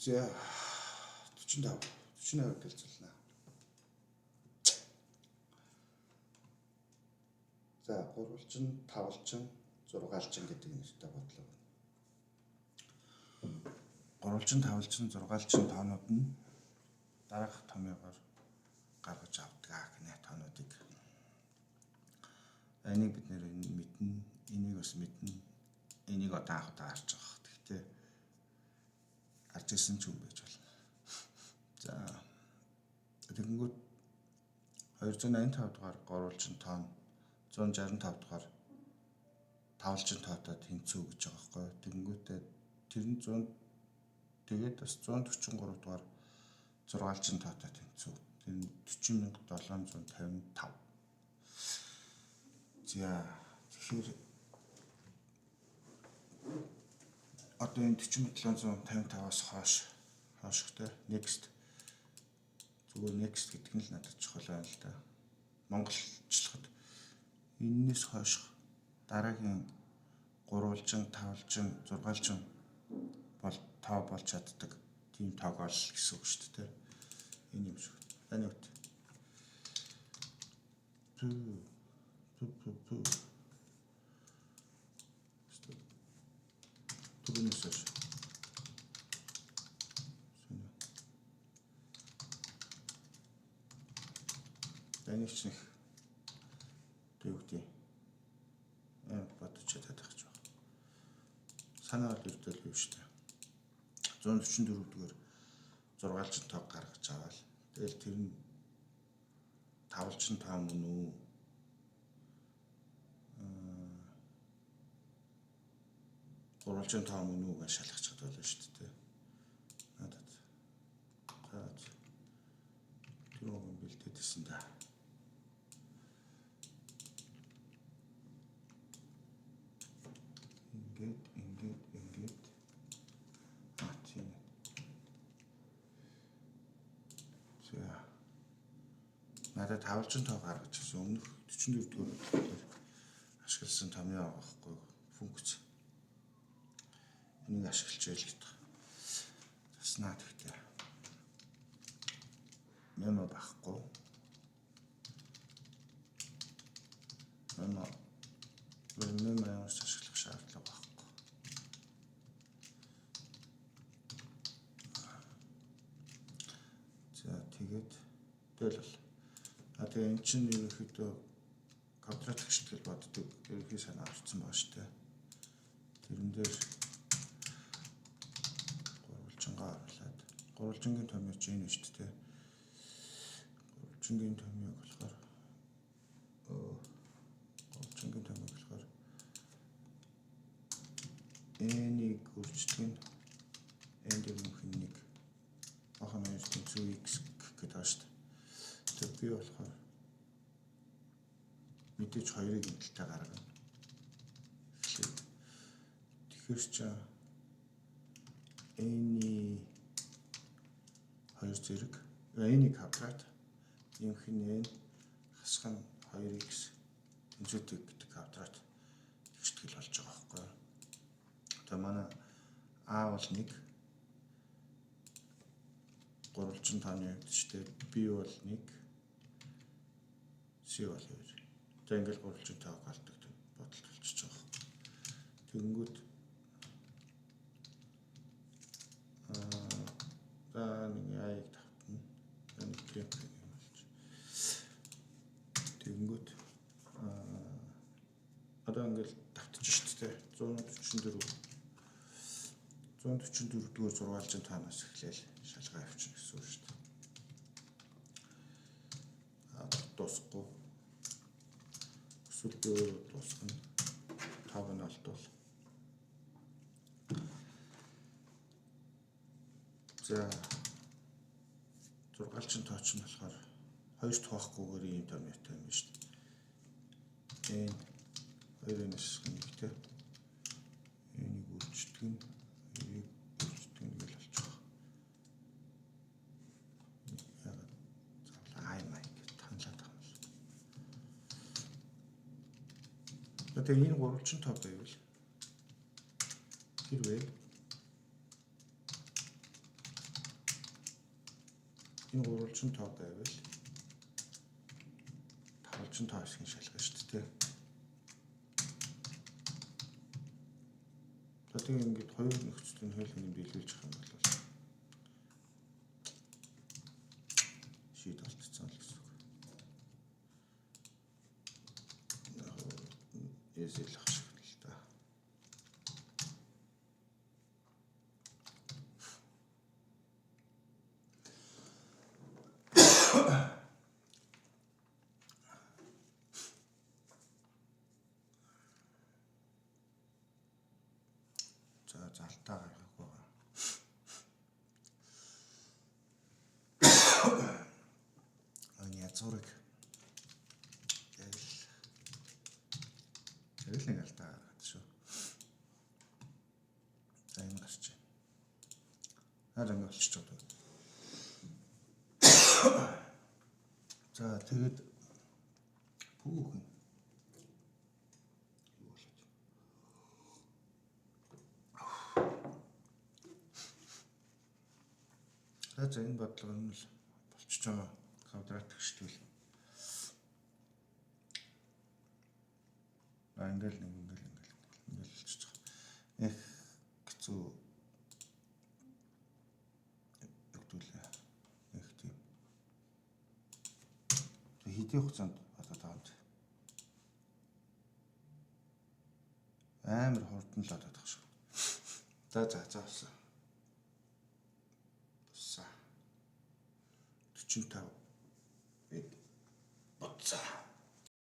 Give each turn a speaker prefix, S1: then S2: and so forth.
S1: За 45 гэлцүүлнэ. За 3-лчин, 5-лчин, 6-лчин гэдэг нэртэй бодлоо. 3-лчин, 5-лчин, 6-лчин тоонууд нь дараах томьёогоор гаргаж авдаг гэнэ тоонуудыг. Энийг бид нэр мэднэ, энийг бас мэднэ. Энийг одоо анх удаа харж байгаа. Гэхдээ харж ирсэн ч юм байж болно. За тэгэнгүүт 285 дугаар 3-лчин тоон 165 дугаар 5-лчин тоотой тэнцүү гэж байгаа байхгүй. Тэгэнгүүтээ тэр нь 100 тэгээд бас 143 дугаар 6-лчин тоотой тэнцүү. Тэр нь 40755. За тэгэхээр одоо энэ 40755-аас хойштой next зүгээр next гэдэг нь л надад чухал байна л да. Монголчлоход энэс хойших дараагийн 3-лчин, 5-лчин, 6-лчин бол тоо болж чаддаг тийм тоогоол гэсэн үг шүү дээ. Энэ юм шиг. Таны үт. Түгнэс ш. Таньч нэг тэгвдээ. Бодож чадах гэж байна. Санаа бол өртөл юу шүү дээ. 144 дугаар 6-лчин тоог гаргаж аваад тэгэл тэр нь 5-лчин тоо мөн үү? 3-лчин тоо мөн үү гэж шалгах чадвал болно шүү дээ. Надад. За. Тэр юм бэлдээдсэн да. Ингээд. Тийм. За. Надад 5-лчин тоо гаргаж ирсэн. Өмнөх 44 дугаар ашигласан томьёо авахгүй функц. Энийг ашиглаж байл гэдэг. Таснаа тэгтээ. Мемо байхгүй. Мемо ашиглах шаардлага байхгүй. За тэгээд тэл бол. Тэгээ эн чинь ерөнхийдөө квадрат гიშтгэл боддог. Ерөнхий санаа авчихсан байгаа шүү дээ. Тэрэн дээр 3-лчингаа оруулаад 3-лчингийн томьёо ч энэ шүү дээ. 3-лчингийн томьёог болохоор 3-лчингийн томьёог болохоор энийг үрждэг нь энд өмнөх нэг ахын хоёрын зүү x гэдэг байна шүү дээ. Тэр би болохоор мэдээж 2-ыг эдэлтэй гаргана. Тэгэхээр ч эний 2 зэрэг эний квадрат юм хинэн хасган 2x тэнцвэртэй гэдэг квадрат гიშтгэл болж байгаа байхгүй. Одоо манай a бол 1 3-лчин тооны үед ч тийм b бол 1 c бол 2. За ингээл 3-лчин тоо гардаг бодолт болчихж байгаа. Тэгэнгүүт нэг аяг тавтна. Нэг тийм юм болж. Тэгэнгүүт одоо ингээл тавтчих шүү дээ. 144 дугаар 6-лчин тоноос эхлээл шалгаа авчихна гэсэн үг шүү дээ. Дуусахгүй. Эсвэл дуусгана. Тоог нь олдвол. За 6-лчин тооч нь болохоор 2 туахгүйгээр ийм томьёотой юм шүү дээ. Энэ 2-ээс нэгтэй. Энийг үрждэг нь энийг үрждэг нь гэл болчих. Яагаад завлаа май гэж танлаад байгаа юм. Тэгээ энэ 3-лчин тоо байвал хэрвээ Энэ гурвалжин тоо байвал тавалжин тоо хэсгийн шалгана шүү дээ. Тэгээд ингээд хоёр нөхцөлийн хөлийг биелүүлж явах юм бол шийд болцсон л гэсэн үг. Эзэлэх шиг л та. За залтаа гаргах байгаа. Ани язгуурыг яг нэг алдаа гаргаад шүү. За энэ гарч байна. Харин болчих жоо. За тэгээд хүүхэн за энэ бодлого нь л болчихж байгаа квадрат гэжтэл ингээл болчихж байгаа. Их хэцүү өгдүүлээ. Их тийм. Хэдийн хугацаанд одоо таанд амар хурдан л одоо тах шүү. За авсан. 45 боцоо.